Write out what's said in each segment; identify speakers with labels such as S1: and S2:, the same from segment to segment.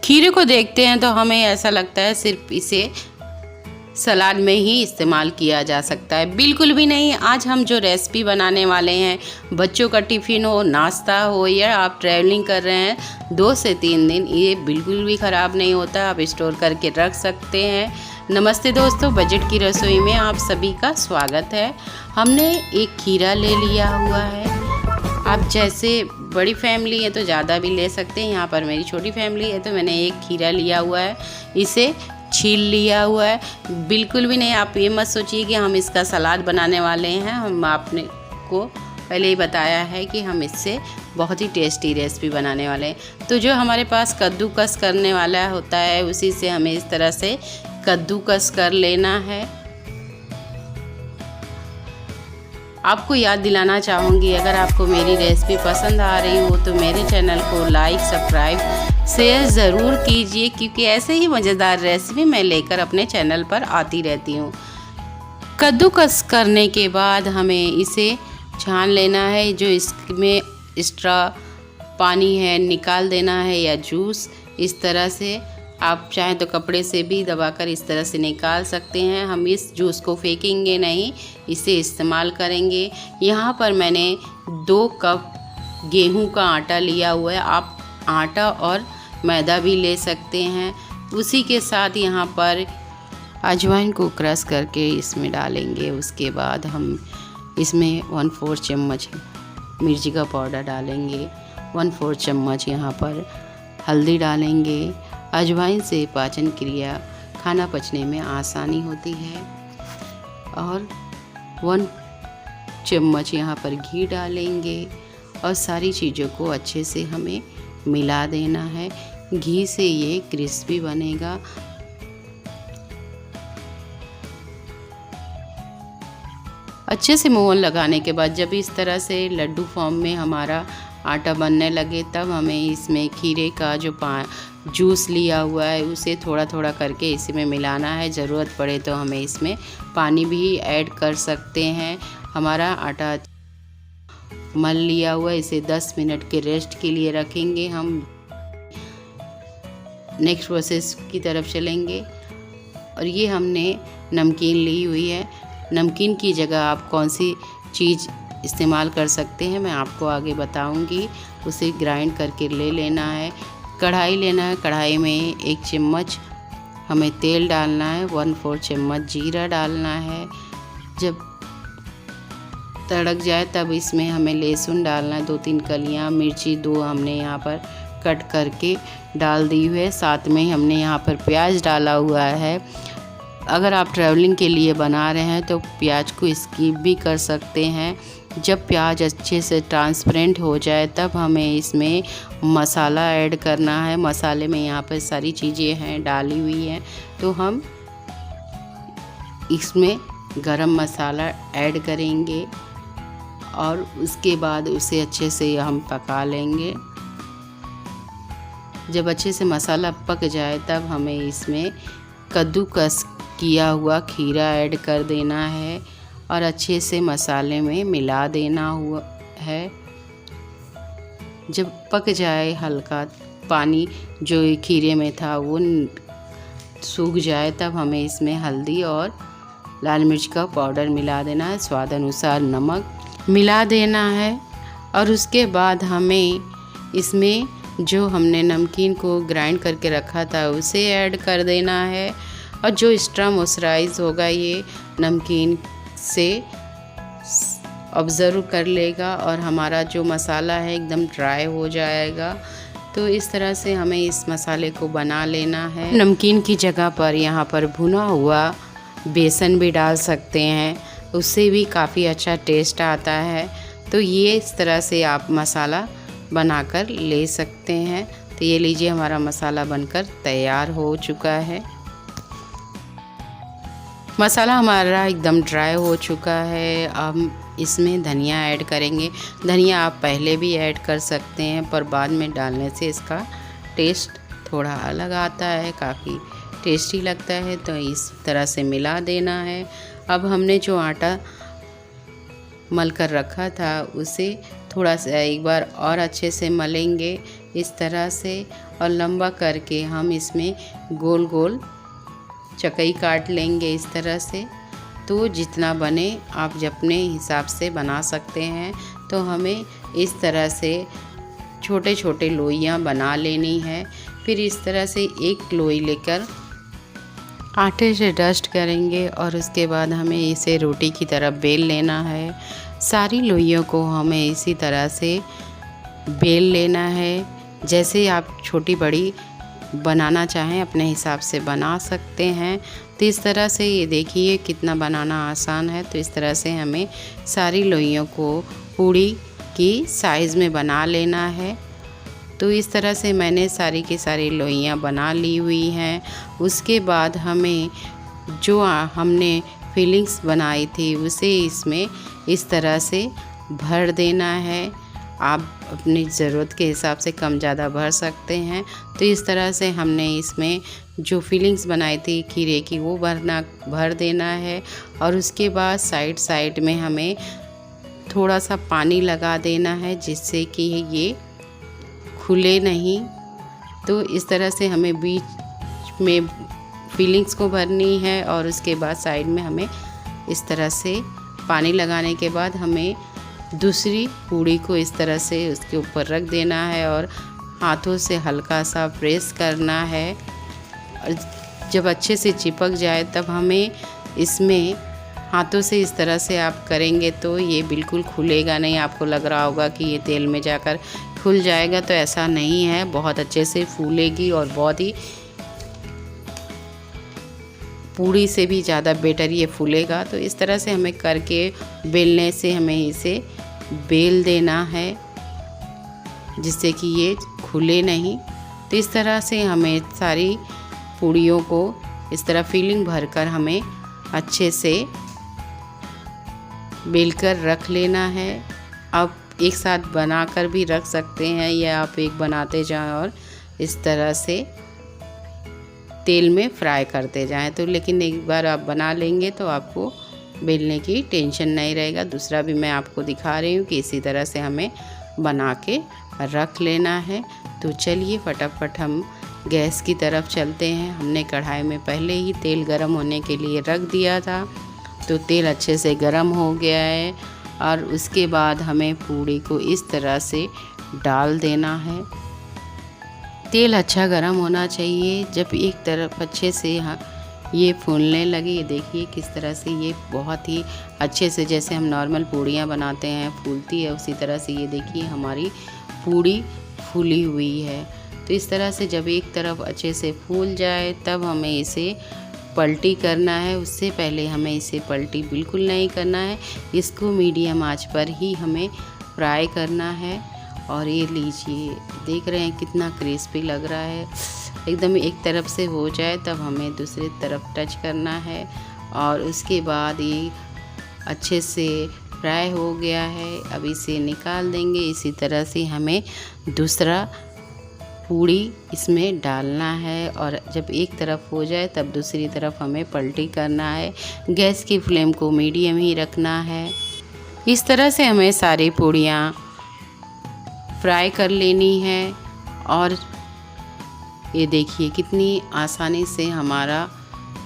S1: खीरे को देखते हैं तो हमें ऐसा लगता है सिर्फ इसे सलाद में ही इस्तेमाल किया जा सकता है। बिल्कुल भी नहीं। आज हम जो रेसिपी बनाने वाले हैं, बच्चों का टिफ़िन हो, नाश्ता हो या आप ट्रैवलिंग कर रहे हैं 2 से 3 दिन, ये बिल्कुल भी ख़राब नहीं होता। आप स्टोर करके रख सकते हैं। नमस्ते दोस्तों, बजट की रसोई में आप सभी का स्वागत है। हमने एक खीरा ले लिया हुआ है। आप जैसे बड़ी फैमिली है तो ज़्यादा भी ले सकते हैं। यहाँ पर मेरी छोटी फैमिली है तो मैंने एक खीरा लिया हुआ है, इसे छील लिया हुआ है। बिल्कुल भी नहीं, आप ये मत सोचिए कि हम इसका सलाद बनाने वाले हैं। हम आपने को पहले ही बताया है कि हम इससे बहुत ही टेस्टी रेसिपी बनाने वाले हैं। तो जो हमारे पास कद्दूकस करने वाला होता है, उसी से हमें इस तरह से कद्दूकस कर लेना है। आपको याद दिलाना चाहूँगी, अगर आपको मेरी रेसिपी पसंद आ रही हो तो मेरे चैनल को लाइक, सब्सक्राइब, शेयर ज़रूर कीजिए, क्योंकि ऐसे ही मज़ेदार रेसिपी मैं लेकर अपने चैनल पर आती रहती हूँ। कद्दूकस करने के बाद हमें इसे छान लेना है। जो इसमें एक्स्ट्रा पानी है निकाल देना है, या जूस इस तरह से आप चाहें तो कपड़े से भी दबाकर इस तरह से निकाल सकते हैं। हम इस जूस को फेंकेंगे नहीं, इसे इस्तेमाल करेंगे। यहाँ पर मैंने 2 कप गेहूं का आटा लिया हुआ है। आप आटा और मैदा भी ले सकते हैं। उसी के साथ यहाँ पर अजवाइन को क्रश करके इसमें डालेंगे। उसके बाद हम इसमें 1/4 चम्मच मिर्ची का पाउडर डालेंगे। 1/4 चम्मच यहाँ पर हल्दी डालेंगे। अजवाइन से पाचन क्रिया, खाना पचने में आसानी होती है। और 1 चम्मच यहाँ पर घी डालेंगे और सारी चीज़ों को अच्छे से हमें मिला देना है। घी से ये क्रिस्पी बनेगा। अच्छे से मोहन लगाने के बाद जब इस तरह से लड्डू फॉर्म में हमारा आटा बनने लगे, तब हमें इसमें खीरे का जो जूस लिया हुआ है उसे थोड़ा थोड़ा करके इसमें मिलाना है। ज़रूरत पड़े तो हमें इसमें पानी भी ऐड कर सकते हैं। हमारा आटा मल लिया हुआ है, इसे 10 मिनट के रेस्ट के लिए रखेंगे। हम नेक्स्ट प्रोसेस की तरफ चलेंगे। और ये हमने नमकीन ली हुई है। नमकीन की जगह आप कौन सी चीज़ इस्तेमाल कर सकते हैं, मैं आपको आगे बताऊंगी। उसे ग्राइंड करके ले लेना है। कढ़ाई लेना है। कढ़ाई में 1 चम्मच हमें तेल डालना है। 1/4 चम्मच जीरा डालना है। जब तड़क जाए तब इसमें हमें लहसुन डालना है। 2-3 कलियां। मिर्ची 2 हमने यहाँ पर कट करके डाल दी हुई है। साथ में हमने यहाँ पर प्याज डाला हुआ है। अगर आप ट्रैवलिंग के लिए बना रहे हैं तो प्याज को स्किप भी कर सकते हैं। जब प्याज अच्छे से ट्रांसपेरेंट हो जाए तब हमें इसमें मसाला ऐड करना है। मसाले में यहाँ पर सारी चीज़ें हैं डाली हुई हैं, तो हम इसमें गरम मसाला ऐड करेंगे और उसके बाद उसे अच्छे से हम पका लेंगे। जब अच्छे से मसाला पक जाए तब हमें इसमें कद्दूकस किया हुआ खीरा ऐड कर देना है और अच्छे से मसाले में मिला देना हुआ है। जब पक जाए, हल्का पानी जो खीरे में था वो सूख जाए, तब हमें इसमें हल्दी और लाल मिर्च का पाउडर मिला देना है। स्वाद अनुसार नमक मिला देना है। और उसके बाद हमें इसमें जो हमने नमकीन को ग्राइंड करके रखा था उसे ऐड कर देना है। और जो एक्स्ट्रा मॉइस्चराइज होगा ये नमकीन से ऑब्ज़र्व कर लेगा और हमारा जो मसाला है एकदम ड्राई हो जाएगा। तो इस तरह से हमें इस मसाले को बना लेना है। नमकीन की जगह पर यहाँ पर भुना हुआ बेसन भी डाल सकते हैं, उससे भी काफ़ी अच्छा टेस्ट आता है। तो ये इस तरह से आप मसाला बनाकर ले सकते हैं। तो ये लीजिए, हमारा मसाला बनकर तैयार हो चुका है। मसाला हमारा एकदम ड्राई हो चुका है। अब इसमें धनिया ऐड करेंगे। धनिया आप पहले भी ऐड कर सकते हैं, पर बाद में डालने से इसका टेस्ट थोड़ा अलग आता है, काफ़ी टेस्टी लगता है। तो इस तरह से मिला देना है। अब हमने जो आटा मल कर रखा था उसे थोड़ा सा एक बार और अच्छे से मलेंगे, इस तरह से, और लंबा करके हम इसमें गोल गोल चकई काट लेंगे इस तरह से। तो जितना बने आप अपने हिसाब से बना सकते हैं। तो हमें इस तरह से छोटे छोटे लोइयाँ बना लेनी है। फिर इस तरह से एक लोई लेकर आटे से डस्ट करेंगे और उसके बाद हमें इसे रोटी की तरह बेल लेना है। सारी लोइयों को हमें इसी तरह से बेल लेना है। जैसे आप छोटी बड़ी बनाना चाहें अपने हिसाब से बना सकते हैं। तो इस तरह से ये देखिए कितना बनाना आसान है। तो इस तरह से हमें सारी लोइयों को पूड़ी की साइज़ में बना लेना है। तो इस तरह से मैंने सारी की सारी लोइयाँ बना ली हुई हैं। उसके बाद हमें जो हमने फिलिंग्स बनाई थी उसे इसमें इस तरह से भर देना है। आप अपनी ज़रूरत के हिसाब से कम ज़्यादा भर सकते हैं। तो इस तरह से हमने इसमें जो फिलिंग्स बनाई थी खीरे की वो भर देना है। और उसके बाद साइड साइड में हमें थोड़ा सा पानी लगा देना है जिससे कि ये खुले नहीं। तो इस तरह से हमें बीच में फिलिंग्स को भरनी है और उसके बाद साइड में हमें इस तरह से पानी लगाने के बाद हमें दूसरी पूड़ी को इस तरह से उसके ऊपर रख देना है और हाथों से हल्का सा प्रेस करना है। और जब अच्छे से चिपक जाए तब हमें इसमें हाथों से इस तरह से आप करेंगे तो ये बिल्कुल खुलेगा नहीं। आपको लग रहा होगा कि ये तेल में जाकर खुल जाएगा, तो ऐसा नहीं है। बहुत अच्छे से फूलेगी और बहुत ही पूड़ी से भी ज़्यादा बेटर ये फूलेगा। तो इस तरह से हमें करके बेलने से हमें इसे बेल देना है जिससे कि ये खुले नहीं। तो इस तरह से हमें सारी पूड़ियों को इस तरह फिलिंग भरकर हमें अच्छे से बेलकर रख लेना है। आप एक साथ बनाकर भी रख सकते हैं या आप एक बनाते जाएं और इस तरह से तेल में फ्राई करते जाएं। तो लेकिन एक बार आप बना लेंगे तो आपको बेलने की टेंशन नहीं रहेगा। दूसरा भी मैं आपको दिखा रही हूँ कि इसी तरह से हमें बना के रख लेना है। तो चलिए फटाफट हम गैस की तरफ चलते हैं। हमने कढ़ाई में पहले ही तेल गरम होने के लिए रख दिया था। तो तेल अच्छे से गरम हो गया है और उसके बाद हमें पूड़ी को इस तरह से डाल देना है। तेल अच्छा गरम होना चाहिए। जब एक तरफ अच्छे से ये फूलने लगे, ये देखिए किस तरह से ये बहुत ही अच्छे से, जैसे हम नॉर्मल पूड़ियाँ बनाते हैं फूलती है, उसी तरह से ये देखिए हमारी पूड़ी फूली हुई है। तो इस तरह से जब एक तरफ अच्छे से फूल जाए तब हमें इसे पलटी करना है। उससे पहले हमें इसे पलटी बिल्कुल नहीं करना है। इसको मीडियम आंच पर ही हमें फ्राई करना है। और ये लीजिए देख रहे हैं कितना क्रिस्पी लग रहा है। एकदम एक तरफ से हो जाए तब हमें दूसरी तरफ टच करना है। और उसके बाद ये अच्छे से फ्राई हो गया है। अब इसे निकाल देंगे। इसी तरह से हमें दूसरा पूड़ी इसमें डालना है और जब एक तरफ हो जाए तब दूसरी तरफ हमें पलटी करना है। गैस की फ्लेम को मीडियम ही रखना है। इस तरह से हमें सारी पूड़ियाँ फ्राई कर लेनी है। और ये देखिए कितनी आसानी से हमारा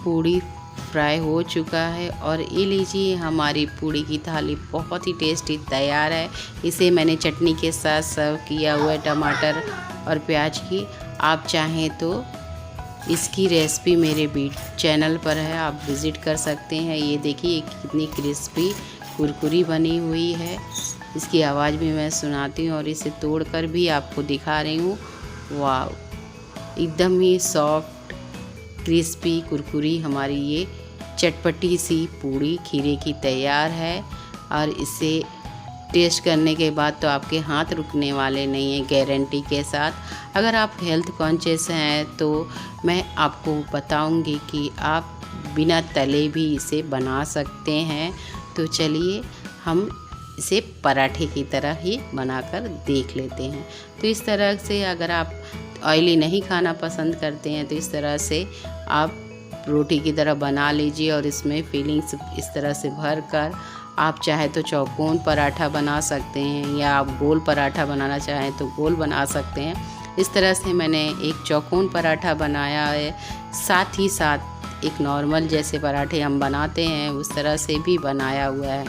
S1: पूड़ी फ्राई हो चुका है। और ये लीजिए हमारी पूड़ी की थाली बहुत ही टेस्टी तैयार है। इसे मैंने चटनी के साथ सर्व किया हुआ है, टमाटर और प्याज की। आप चाहें तो इसकी रेसिपी मेरे चैनल पर है, आप विज़िट कर सकते हैं। ये देखिए कितनी क्रिस्पी कुरकुरी बनी हुई है। इसकी आवाज़ भी मैं सुनाती हूँ और इसे तोड़कर भी आपको दिखा रही हूँ। वाह, एकदम ही सॉफ्ट क्रिस्पी कुरकुरी हमारी ये चटपटी सी पूड़ी खीरे की तैयार है। और इसे टेस्ट करने के बाद तो आपके हाथ रुकने वाले नहीं हैं, गारंटी के साथ। अगर आप हेल्थ कॉन्शियस हैं तो मैं आपको बताऊंगी कि आप बिना तले भी इसे बना सकते हैं। तो चलिए हम इसे पराठे की तरह ही बनाकर देख लेते हैं। तो इस तरह से अगर आप ऑयली नहीं खाना पसंद करते हैं तो इस तरह से आप रोटी की तरह बना लीजिए और इसमें फिलिंग्स इस तरह से भर कर आप चाहे तो चौकोन पराठा बना सकते हैं या आप गोल पराठा बनाना चाहें तो गोल बना सकते हैं। इस तरह से मैंने एक चौकोन पराठा बनाया है, साथ ही साथ एक नॉर्मल जैसे पराठे हम बनाते हैं उस तरह से भी बनाया हुआ है।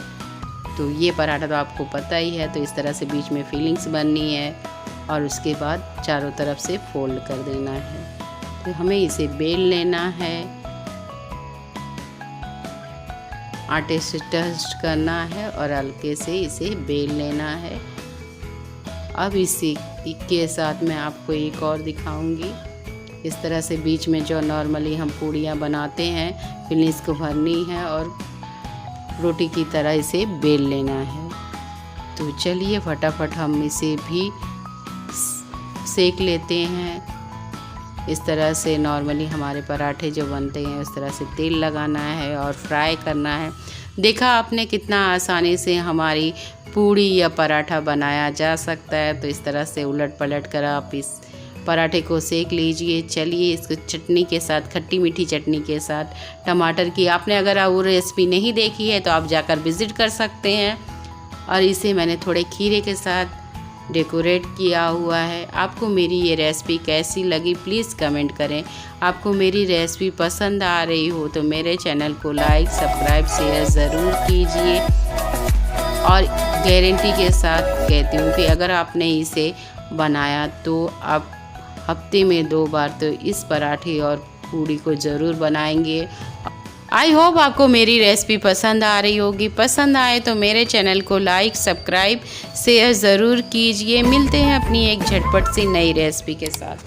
S1: तो ये पराठा तो आपको पता ही है। तो इस तरह से बीच में फीलिंग्स बननी है और उसके बाद चारों तरफ से फोल्ड कर देना है। तो हमें इसे बेल लेना है, आटे से टस्ट करना है और हल्के से इसे बेल लेना है। अब इसी के साथ मैं आपको एक और दिखाऊंगी। इस तरह से बीच में जो नॉर्मली हम पूड़ियाँ बनाते हैं फिलिंग्स को भरनी है और रोटी की तरह इसे बेल लेना है। तो चलिए फटाफट हम इसे भी सेक लेते हैं। इस तरह से नॉर्मली हमारे पराठे जो बनते हैं उस तरह से तेल लगाना है और फ्राई करना है। देखा आपने कितना आसानी से हमारी पूड़ी या पराठा बनाया जा सकता है। तो इस तरह से उलट पलट कर आप इस पराठे को सेक लीजिए। चलिए इसको चटनी के साथ, खट्टी मीठी चटनी के साथ, टमाटर की, आपने अगर वो रेसिपी नहीं देखी है तो आप जाकर विज़िट कर सकते हैं। और इसे मैंने थोड़े खीरे के साथ डेकोरेट किया हुआ है। आपको मेरी ये रेसिपी कैसी लगी प्लीज़ कमेंट करें। आपको मेरी रेसिपी पसंद आ रही हो तो मेरे चैनल को लाइक, सब्सक्राइब, शेयर ज़रूर कीजिए। और गारंटी के साथ कहती हूँ कि अगर आपने इसे बनाया तो आप हफ्ते में 2 बार तो इस पराठे और पूड़ी को ज़रूर बनाएंगे। आई होप आपको मेरी रेसिपी पसंद आ रही होगी। पसंद आए तो मेरे चैनल को लाइक, सब्सक्राइब, शेयर ज़रूर कीजिए। मिलते हैं अपनी एक झटपट सी नई रेसिपी के साथ।